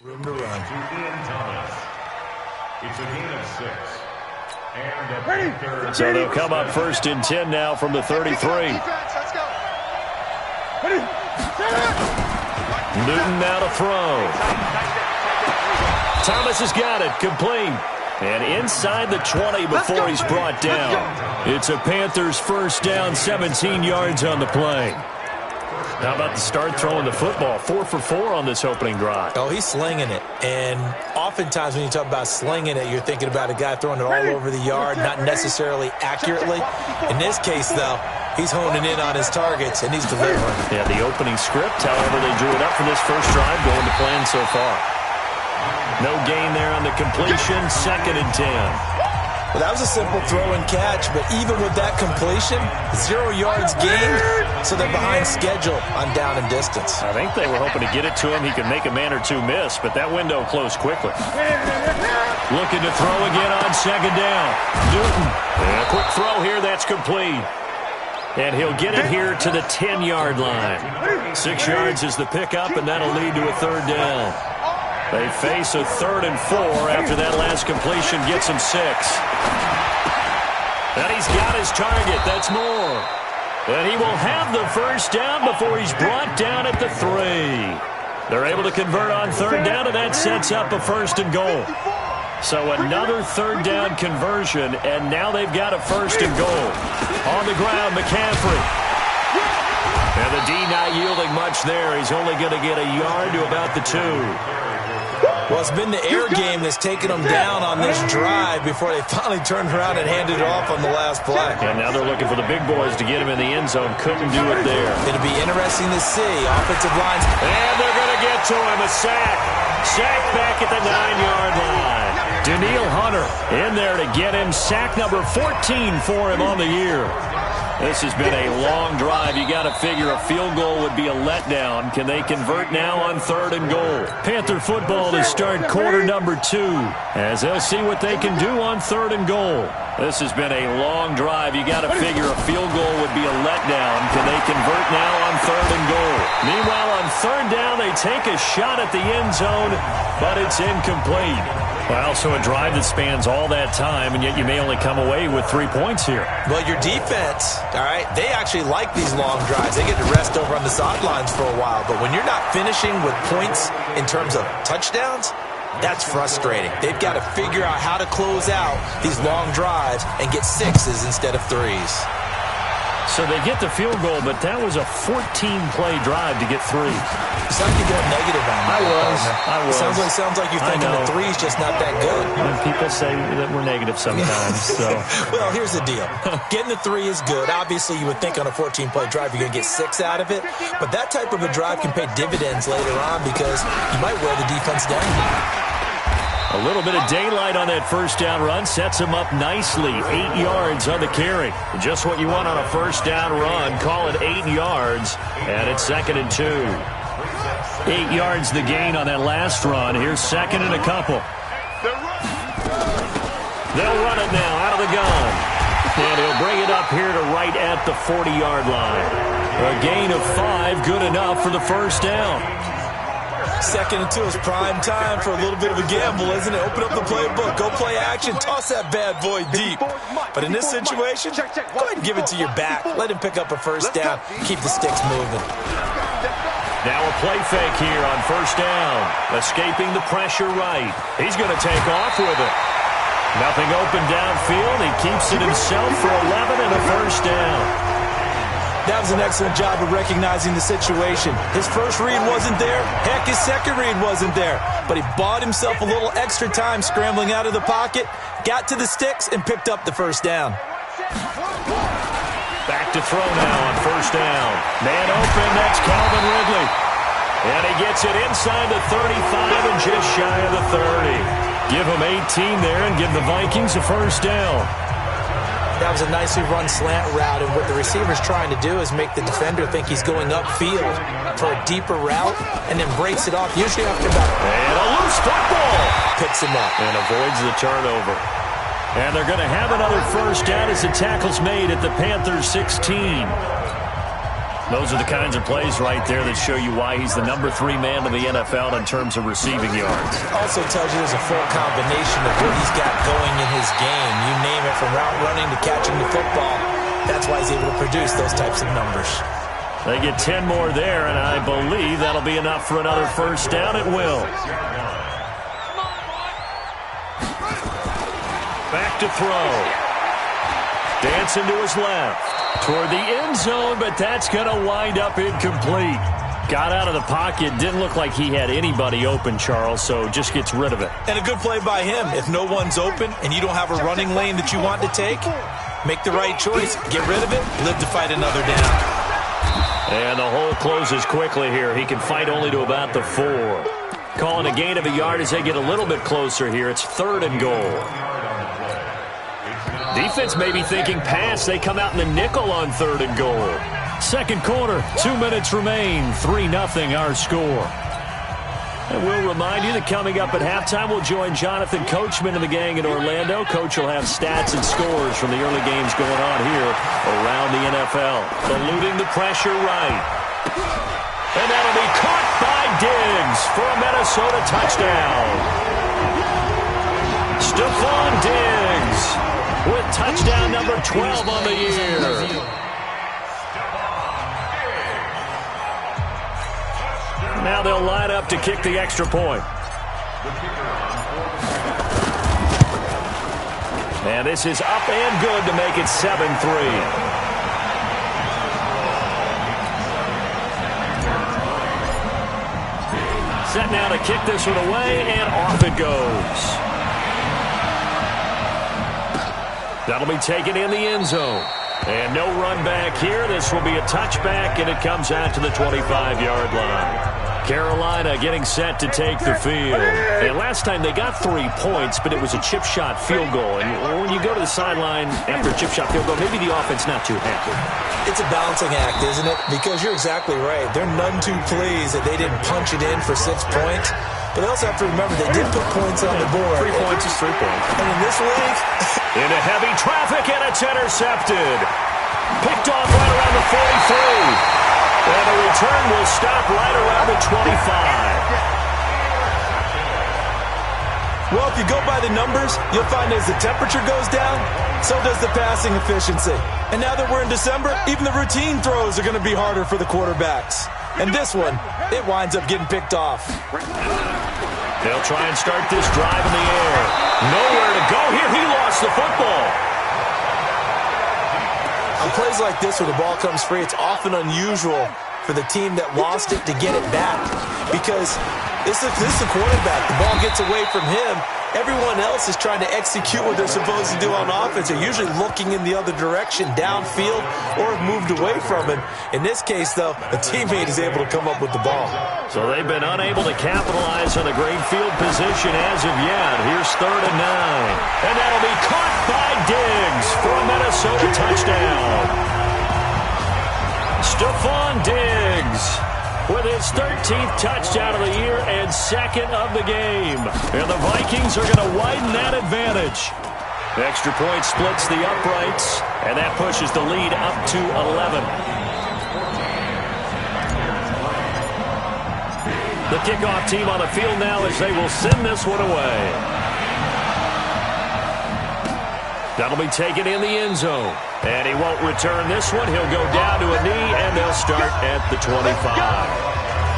Room to run. It's a gain of 6. And so they'll come up 1st and 10 now from the 33. Let's go. Newton now to throw. Thomas has got it, complete. And inside the 20 before he's brought down. It's a Panthers first down, 17 yards on the play. How about the start throwing the football? 4 for 4 on this opening drive. Oh, he's slinging it. And oftentimes when you talk about slinging it, you're thinking about a guy throwing it all over the yard, not necessarily accurately. In this case, though, he's honing in on his targets, and he's delivering. Yeah, the opening script, however, they drew it up for this first drive, going to plan so far. No gain there on the completion, 2nd and 10. Well, that was a simple throw and catch, but even with that completion, 0 yards gained, so they're behind schedule on down and distance. I think they were hoping to get it to him. He could make a man or two miss, but that window closed quickly. Looking to throw again on 2nd down. Newton, and a quick throw here, that's complete. And he'll get it here to the 10-yard line. 6 yards is the pickup, and that'll lead to a 3rd down. They face a 3rd and 4 after that last completion gets him 6. And he's got his target. That's more. And he will have the first down before he's brought down at the 3. They're able to convert on 3rd down, and that sets up a 1st and goal. So another 3rd down conversion, and now they've got a 1st and goal. On the ground, McCaffrey. And the D not yielding much there. He's only going to get a yard to about the 2. Well, it's been the air game that's taken them down on this drive before they finally turned around and handed it off on the last play. And now they're looking for the big boys to get him in the end zone. Couldn't do it there. It'll be interesting to see. Offensive lines. And they're going to get to him. A sack. Sack back at the 9-yard line. Danielle Hunter in there to get him. Sack number 14 for him on the year. This has been a long drive. You got to figure a field goal would be a letdown. Can they convert now on 3rd and goal? Panther football to start quarter number 2 as they'll see what they can do on 3rd and goal. This has been a long drive. You got to figure a field goal would be a letdown. Can they convert now on 3rd and goal? Meanwhile, on 3rd down, they take a shot at the end zone, but it's incomplete. Well, so a drive that spans all that time, and yet you may only come away with 3 points here. Well, your defense, all right, they actually like these long drives. They get to rest over on the sidelines for a while. But when you're not finishing with points in terms of touchdowns, that's frustrating. They've got to figure out how to close out these long drives and get 6s instead of 3s. So they get the field goal, but that was a 14-play drive to get 3. It's like you're going negative on that. I was. Sounds like you're thinking the 3's just not that good. And people say that we're negative sometimes. So. Well, here's the deal. Getting the 3 is good. Obviously, you would think on a 14-play drive you're going to get 6 out of it. But that type of a drive can pay dividends later on because you might wear the defense down. A little bit of daylight on that first down run sets him up nicely. 8 yards on the carry. Just what you want on a first down run. Call it 8 yards, and it's 2nd and 2. 8 yards the gain on that last run. Here's 2nd and a couple. They'll run it now out of the gun. And he'll bring it up here to right at the 40-yard line. A gain of 5, good enough for the first down. 2nd and 2 is prime time for a little bit of a gamble, isn't it? Open up the playbook, go play action, toss that bad boy deep. But in this situation, go ahead and give it to your back. Let him pick up a first down, keep the sticks moving. Now a play fake here on first down. Escaping the pressure right. He's going to take off with it. Nothing open downfield. He keeps it himself for 11 and a first down. That was an excellent job of recognizing the situation. His first read wasn't there. Heck, his second read wasn't there. But he bought himself a little extra time scrambling out of the pocket, got to the sticks, and picked up the first down. Back to throw now on first down. Man open, that's Calvin Ridley. And he gets it inside the 35 and just shy of the 30. Give him 18 there and give the Vikings a first down. That was a nicely run slant route, and what the receiver's trying to do is make the defender think he's going upfield for a deeper route and then breaks it off, usually after about... And a loose football! Picks him up. And avoids the turnover. And they're going to have another first down as the tackle's made at the Panthers 16. Those are the kinds of plays right there that show you why he's the number 3 man in the NFL in terms of receiving yards. Also tells you there's a full combination of what he's got going in his game. You name it, from route running to catching the football. That's why he's able to produce those types of numbers. They get 10 more there, and I believe that'll be enough for another first down. It will. Back to throw. Dancing to his left. Toward the end zone, but that's going to wind up incomplete. Got out of the pocket. Didn't look like he had anybody open, Charles, so just gets rid of it. And a good play by him. If no one's open and you don't have a running lane that you want to take, make the right choice. Get rid of it. Live to fight another down. And the hole closes quickly here. He can fight only to about the 4. Calling a gain of a yard as they get a little bit closer here. It's 3rd and goal. Defense may be thinking pass. They come out in the nickel on 3rd and goal. Second quarter, 2 minutes remain. 3-0 our score. And we'll remind you that coming up at halftime, we'll join Jonathan Coachman and the gang in Orlando. Coach will have stats and scores from the early games going on here around the NFL. Eluding the pressure right. And that'll be caught by Diggs for a Minnesota touchdown. Stephon Diggs with touchdown number 12 on the year. Now they'll line up to kick the extra point. And this is up and good to make it 7-3. Set now to kick this one away, and off it goes. That'll be taken in the end zone. And no run back here. This will be a touchback, and it comes out to the 25-yard line. Carolina getting set to take the field. And last time they got 3 points, but it was a chip shot field goal. And when you go to the sideline after a chip shot field goal, maybe the offense not too happy. It's a balancing act, isn't it? Because you're exactly right. They're none too pleased that they didn't punch it in for 6 points. But they also have to remember they did put points on the board. 3 points is 3 points. And in this league... into heavy traffic, and it's intercepted. Picked off right around the 43. And the return will stop right around the 25. Well, if you go by the numbers, you'll find as the temperature goes down, so does the passing efficiency. And now that we're in December, even the routine throws are going to be harder for the quarterbacks. And this one, it winds up getting picked off. They'll try and start this drive in the air. Nowhere to go here. He lost the football. On plays like this where the ball comes free, it's often unusual for the team that lost it to get it back, because this is the quarterback. The ball gets away from him. Everyone else is trying to execute what they're supposed to do on offense. They're usually looking in the other direction, downfield, or have moved away from him. In this case, though, a teammate is able to come up with the ball. So they've been unable to capitalize on a great field position as of yet. Here's 3rd and 9. And that'll be caught by Diggs for a Minnesota touchdown. Stephon Diggs with his 13th touchdown of the year and 2nd of the game. And the Vikings are going to widen that advantage. Extra point splits the uprights, and that pushes the lead up to 11. The kickoff team on the field now as they will send this one away. That'll be taken in the end zone. And he won't return this one. He'll go down to a knee, and they'll start at the 25.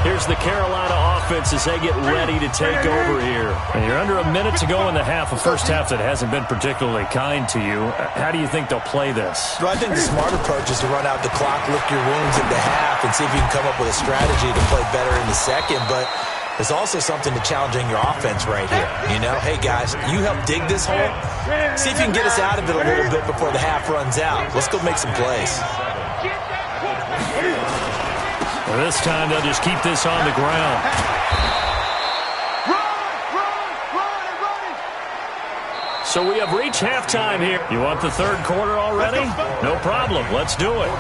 Here's the Carolina offense as they get ready to take over here. And you're under a minute to go in the half, a first half that hasn't been particularly kind to you. How do you think they'll play this? Well, I think the smart approach is to run out the clock, lick your wounds into half, and see if you can come up with a strategy to play better in the second. But there's also something to challenging your offense right here. You know, hey, guys, you help dig this hole. See if you can get us out of it a little bit before the half runs out. Let's go make some plays. Well, this time they'll just keep this on the ground. So we have reached halftime here. You want the third quarter already? No problem. Let's do it.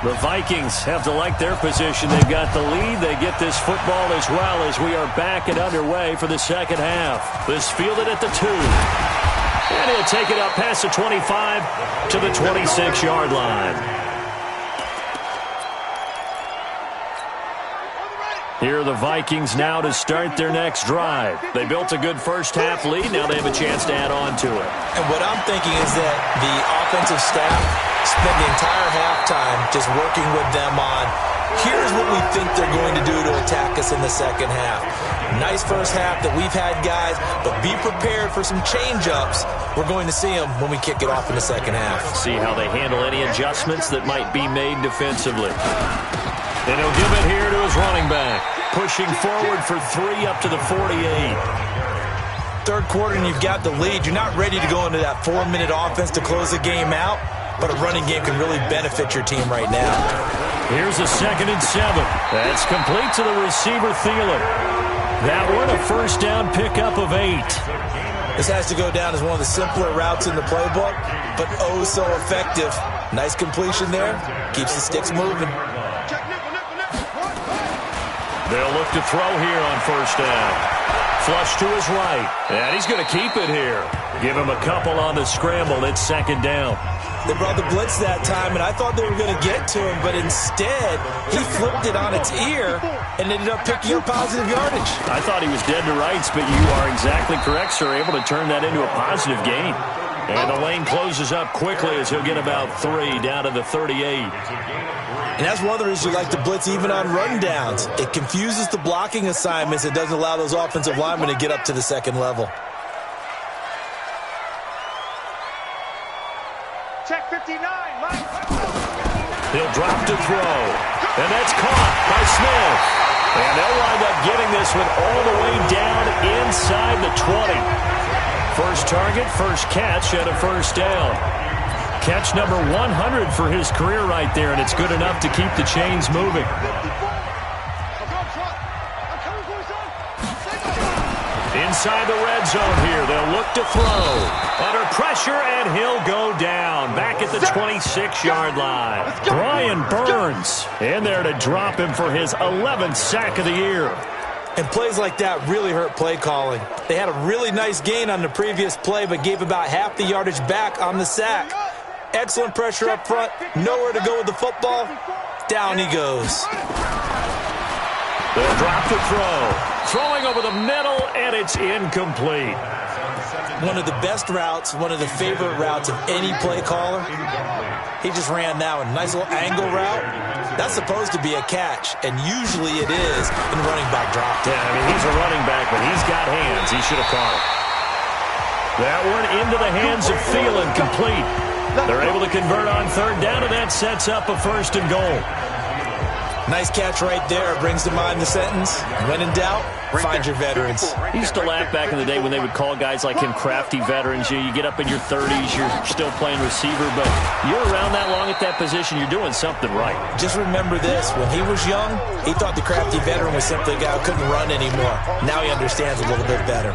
The Vikings have to like their position. They've got the lead. They get this football as well as we are back and underway for the second half. This fielded at the 2. And he'll take it up past the 25 to the 26-yard line. Here are the Vikings now to start their next drive. They built a good first-half lead. Now they have a chance to add on to it. And what I'm thinking is that the offensive staff spent the entire halftime just working with them on, here's what we think they're going to do to attack us in the second half. Nice first half that we've had, guys, but be prepared for some change-ups. We're going to see them when we kick it off in the second half. See how they handle any adjustments that might be made defensively. And he'll give it here to his running back. Pushing forward for 3 up to the 48. Third quarter and you've got the lead. You're not ready to go into that 4-minute offense to close the game out, but a running game can really benefit your team right now. Here's a 2nd and 7. That's complete to the receiver, Thielen. That one, a first down pickup of 8. This has to go down as one of the simpler routes in the playbook, but oh so effective. Nice completion there. Keeps the sticks moving. They'll look to throw here on first down. Flush to his right. And he's going to keep it here. Give him a couple on the scramble. It's 2nd down. They brought the blitz that time, and I thought they were going to get to him, but instead, he flipped it on its ear and ended up picking up positive yardage. I thought he was dead to rights, but you are exactly correct, sir. Able to turn that into a positive gain. And the lane closes up quickly as he'll get about 3 down to the 38. And that's one of the reasons you like to blitz even on rundowns. It confuses the blocking assignments. It doesn't allow those offensive linemen to get up to the second level. Check 59, Mike. He'll drop to throw. And that's caught by Smith. And they'll wind up getting this one all the way down inside the 20. First target, first catch, and a first down. Catch number 100 for his career right there, and it's good enough to keep the chains moving. Inside the red zone here, they'll look to throw. Under pressure, and he'll go down. Back at the 26-yard line. Brian Burns in there to drop him for his 11th sack of the year. And plays like that really hurt play calling. They had a really nice gain on the previous play, but gave about half the yardage back on the sack. Excellent pressure up front. Nowhere to go with the football. Down he goes. They'll drop to throw. Throwing over the middle, and it's incomplete. One of the best routes, one of the favorite routes of any play caller. He just ran that one. Nice little angle route. That's supposed to be a catch, and usually it is in running back drop. Yeah, I mean, he's a running back, but he's got hands. He should have caught it. That one into the hands of Thielen, complete. They're able to convert on third down, and that sets up a 1st and goal. Nice catch right there. Brings to mind the sentence, when in doubt, find your veterans. He used to laugh back in the day when they would call guys like him crafty veterans. You get up in your 30s, you're still playing receiver, but you're around that long at that position, you're doing something right. Just remember this. When he was young, he thought the crafty veteran was simply a guy who couldn't run anymore. Now he understands a little bit better.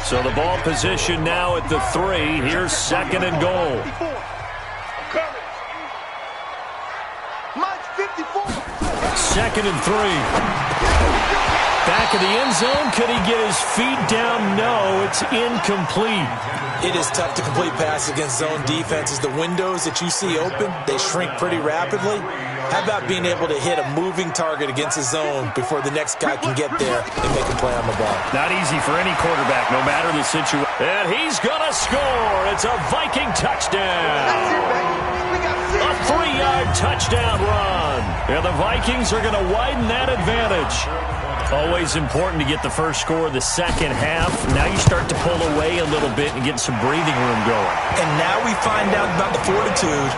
So the ball position now at the 3. Here's 2nd and goal. Mike 54. 2nd and 3. Back of the end zone. Could he get his feet down? No, it's incomplete. It is tough to complete passes against zone defenses. The windows that you see open, they shrink pretty rapidly. How about being able to hit a moving target against a zone before the next guy can get there and make a play on the ball? Not easy for any quarterback, no matter the situation. And he's going to score. It's a Viking touchdown. A 3-yard touchdown run. And the Vikings are going to widen that advantage. Always important to get the first score of the second half. Now you start to pull away a little bit and get some breathing room going. And now we find out about the fortitude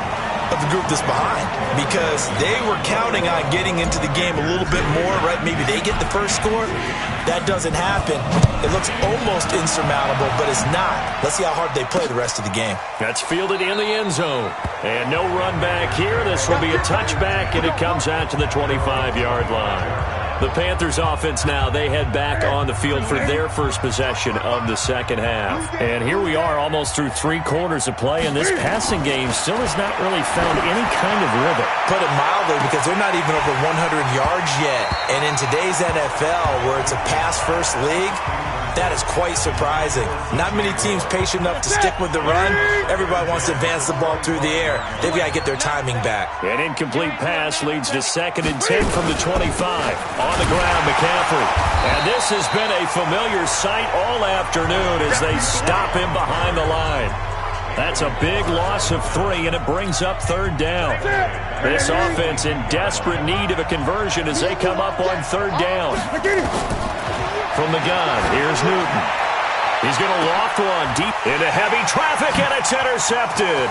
of the group that's behind, because they were counting on getting into the game a little bit more, right? Maybe they get the first score. That doesn't happen. It looks almost insurmountable, but it's not. Let's see how hard they play the rest of the game. That's fielded in the end zone. And no run back here. This will be a touchback, and it comes out to the 25-yard line. The Panthers offense now, they head back on the field for their first possession of the second half. And here we are almost through 3 quarters of play, and this passing game still has not really found any kind of rhythm. Put it mildly, because they're not even over 100 yards yet. And in today's NFL, where it's a pass-first league, That is quite surprising. Not many teams patient enough to stick with the run. Everybody wants to advance the ball through the air. They've got to get their timing back. An incomplete pass leads to 2nd and 10 from the 25. On the ground, McCaffrey. And this has been a familiar sight all afternoon as they stop him behind the line. That's a big loss of 3, and it brings up 3rd down. This offense in desperate need of a conversion as they come up on 3rd down. From the gun, here's Newton. He's going to loft one deep into heavy traffic, and it's intercepted.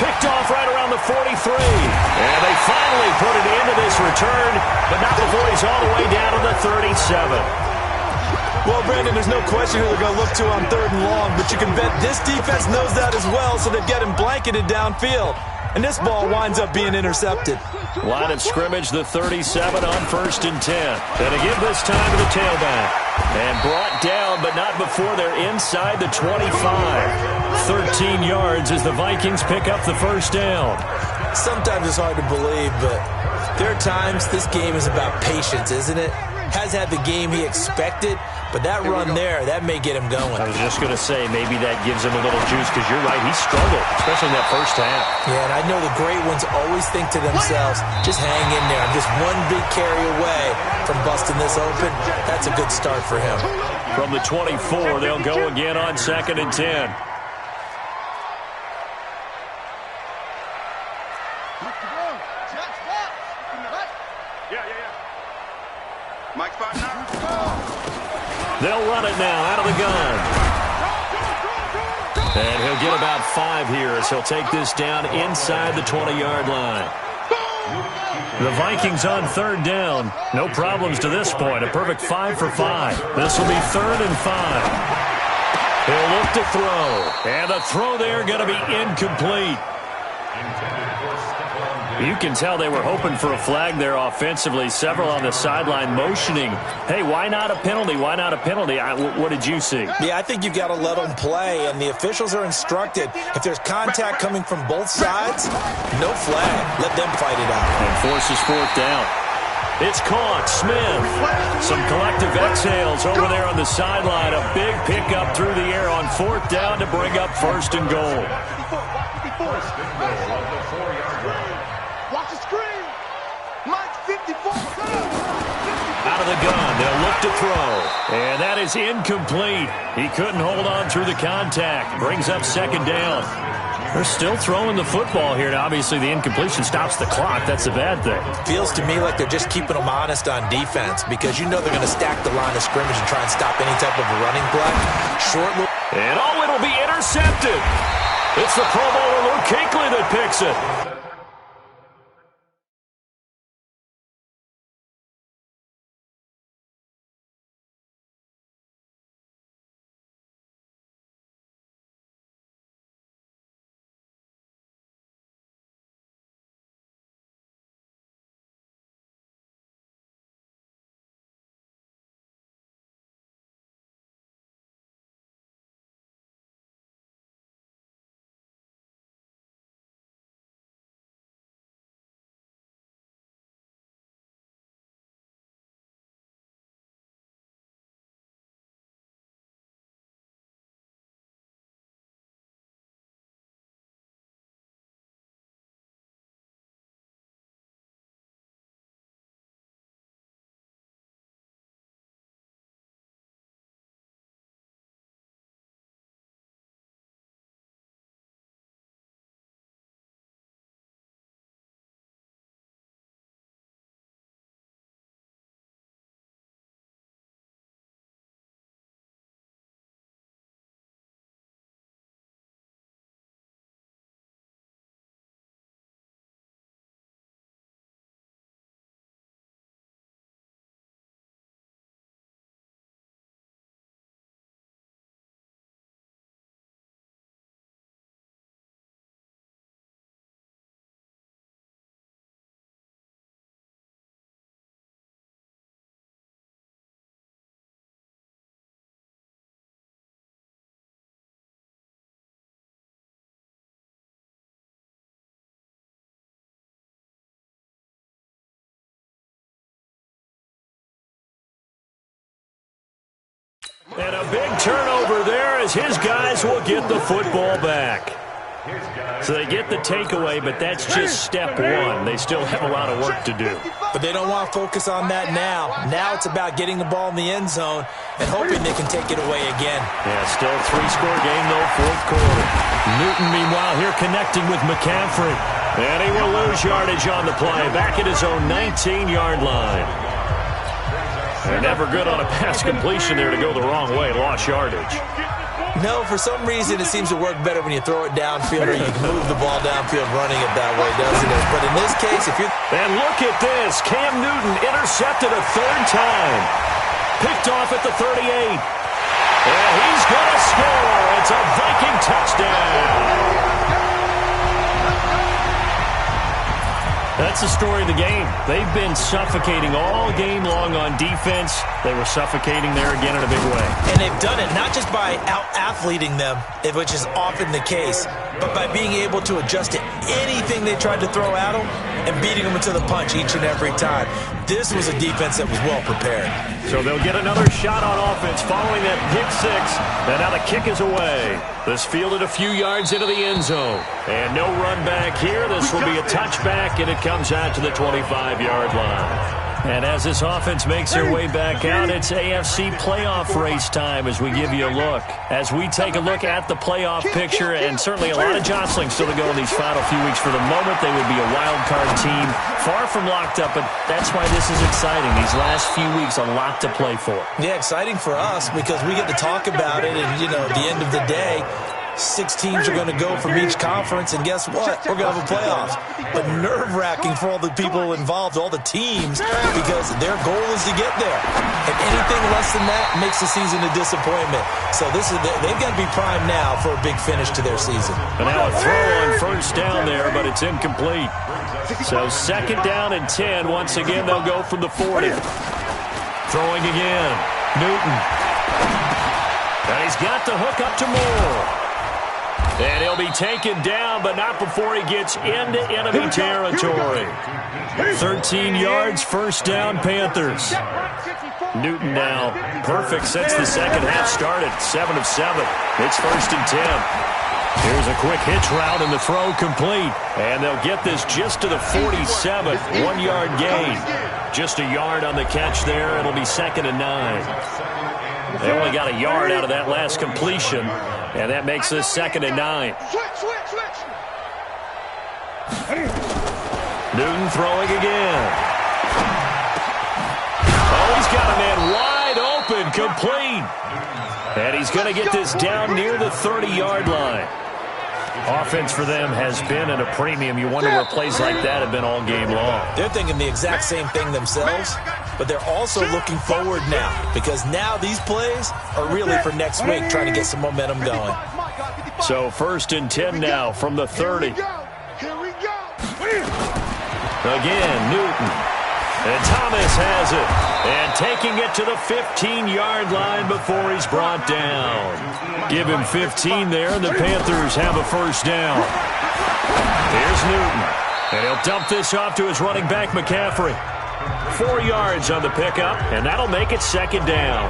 Picked off right around the 43. And they finally put it into this return, but not before he's all the way down to the 37. Well, Brandon, there's no question who they're going to look to on 3rd and long, but you can bet this defense knows that as well, so they've got him blanketed downfield. And this ball winds up being intercepted. Line of scrimmage, the 37 on 1st and 10. And again this time to the tailback. And brought down, but not before they're inside the 25. 13 yards as the Vikings pick up the 1st down. Sometimes it's hard to believe, but there are times this game is about patience, isn't it? Has had the game he expected, but that run there, that may get him going. I was just going to say, maybe that gives him a little juice, because you're right, he struggled, especially in that first half. Yeah, and I know the great ones always think to themselves, just hang in there. I'm just one big carry away from busting this open. That's a good start for him. From the 24, they'll go again on 2nd and 10. They'll run it now out of the gun. And he'll get about 5 here as he'll take this down inside the 20-yard line. The Vikings on 3rd down. No problems to this point. A perfect 5 for 5. This will be 3rd and 5. He'll look to throw. And the throw there going to be incomplete. You can tell they were hoping for a flag there offensively. Several on the sideline motioning, hey, why not a penalty? Why not a penalty? What did you see? Yeah, I think you got to let them play, and the officials are instructed, if there's contact coming from both sides, no flag. Let them fight it out. And forces 4th down. It's caught. Smith. Some collective exhales over there on the sideline. A big pickup through the air on 4th down to bring up 1st and goal. Watch the screen. Mike 54. Out of the gun. They'll look to throw. And that is incomplete. He couldn't hold on through the contact. Brings up 2nd down. They're still throwing the football here. Now, obviously, the incompletion stops the clock. That's a bad thing. Feels to me like they're just keeping them honest on defense, because you know they're going to stack the line of scrimmage and try and stop any type of a running play. Short look. And, it'll be intercepted. It's the Pro Bowler Luke Kuechly that picks it. And a big turnover there as his guys will get the football back. So they get the takeaway, but that's just step one. They still have a lot of work to do. But they don't want to focus on that now. Now it's about getting the ball in the end zone and hoping they can take it away again. Yeah, still a 3-score game, though, fourth quarter. Newton, meanwhile, here connecting with McCaffrey. And he will lose yardage on the play, back at his own 19-yard line. They're never good on a pass completion there to go the wrong way, lost yardage. No, for some reason it seems to work better when you throw it downfield or you can move the ball downfield running it that way, doesn't it? But in this case, if you're... And look at this. Cam Newton intercepted a third time. Picked off at the 38. And he's going to score. It's a Viking touchdown. That's the story of the game. They've been suffocating all game long on defense. They were suffocating there again in a big way. And they've done it not just by out-athleting them, which is often the case, but by being able to adjust to anything they tried to throw at them and beating them to the punch each and every time. This was a defense that was well prepared. So they'll get another shot on offense following that pick six. And now the kick is away. This fielded a few yards into the end zone. And no run back here. This will be a touchback, and it comes out to the 25-yard line. And as this offense makes their way back out, it's AFC playoff race time as we give you a look. As we take a look at the playoff picture, and certainly a lot of jostling still to go in these final few weeks. For the moment, they would be a wild card team, far from locked up, but that's why this is exciting. These last few weeks, a lot to play for. Yeah, exciting for us because we get to talk about it, and, you know, at the end of the day, 6 teams are going to go from each conference, and guess what? We're going to have a playoffs. But nerve-wracking for all the people involved, all the teams, because their goal is to get there. And anything less than that makes the season a disappointment. So they've got to be primed now for a big finish to their season. And now a throw on first down there, but it's incomplete. So second down and 10. Once again, they'll go from the 40. Throwing again. Newton. And he's got the hook up to Moore. And he'll be taken down, but not before he gets into enemy territory. 13 yards, first down, Panthers. Newton now perfect since the second half started. 7 of 7. It's first and 10. Here's a quick hitch route, and the throw complete. And they'll get this just to the 47th. 1-yard gain. Just a yard on the catch there. It'll be second and 9. They only got a yard out of that last completion, and that makes this second and 9. Newton throwing again. Oh, he's got a man wide open, complete. And he's going to get this down near the 30-yard line. Offense for them has been at a premium. You wonder where plays like that have been all game long. They're thinking the exact same thing themselves, but they're also looking forward now because now these plays are really for next week, trying to get some momentum going. So first and 10 now from the 30. Again, Newton. And Thomas has it. And taking it to the 15-yard line before he's brought down. Give him 15 there, and the Panthers have a first down. Here's Newton. And he'll dump this off to his running back, McCaffrey. 4 yards on the pickup, and that'll make it second down.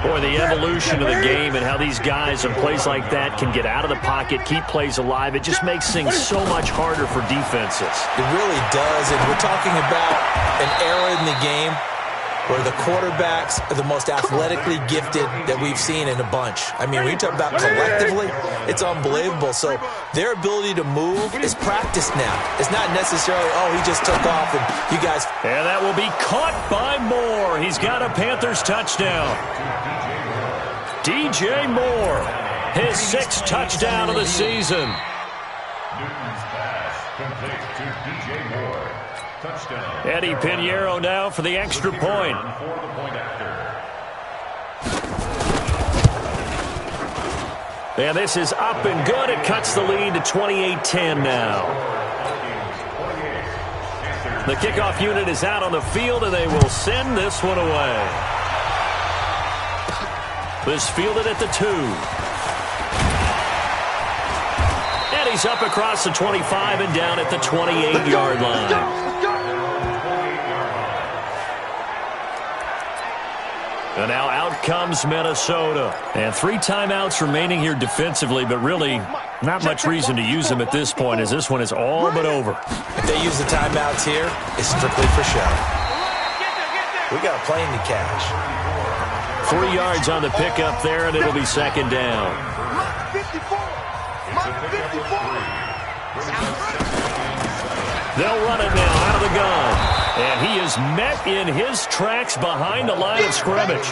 Boy, the evolution of the game and how these guys in plays like that can get out of the pocket, keep plays alive, it just makes things so much harder for defenses. It really does, and we're talking about an era in the game where the quarterbacks are the most athletically gifted that we've seen in a bunch. I mean, when you talk about collectively, it's unbelievable. So their ability to move is practiced now. It's not necessarily, oh, he just took off and you guys... And that will be caught by Moore. He's got a Panthers touchdown. DJ Moore, his 6th touchdown of the season. Eddie Pinheiro now for the extra point. And this is up and good. It cuts the lead to 28-10 now. The kickoff unit is out on the field, and they will send this one away. This fielded at the 2. And he's up across the 25 and down at the 28-yard line. And now out comes Minnesota. And 3 timeouts remaining here defensively, but really not much reason to use them at this point, as this one is all but over. If they use the timeouts here, it's strictly for show. We got a plane to catch. 3 yards on the pickup there, and it'll be second down. They'll run it now out of the gun. And he is met in his tracks behind the line of scrimmage.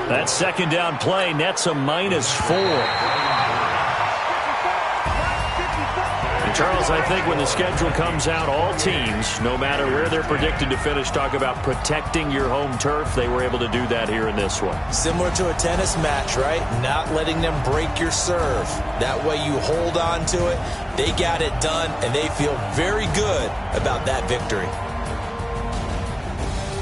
That second down play nets a -4. And Charles, I think when the schedule comes out, all teams, no matter where they're predicted to finish, talk about protecting your home turf. They were able to do that here in this one. Similar to a tennis match, right? Not letting them break your serve. That way you hold on to it. They got it done, and they feel very good about that victory.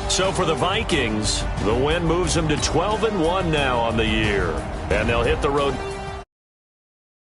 So for the Vikings, the win moves them to 12-1 now on the year. And they'll hit the road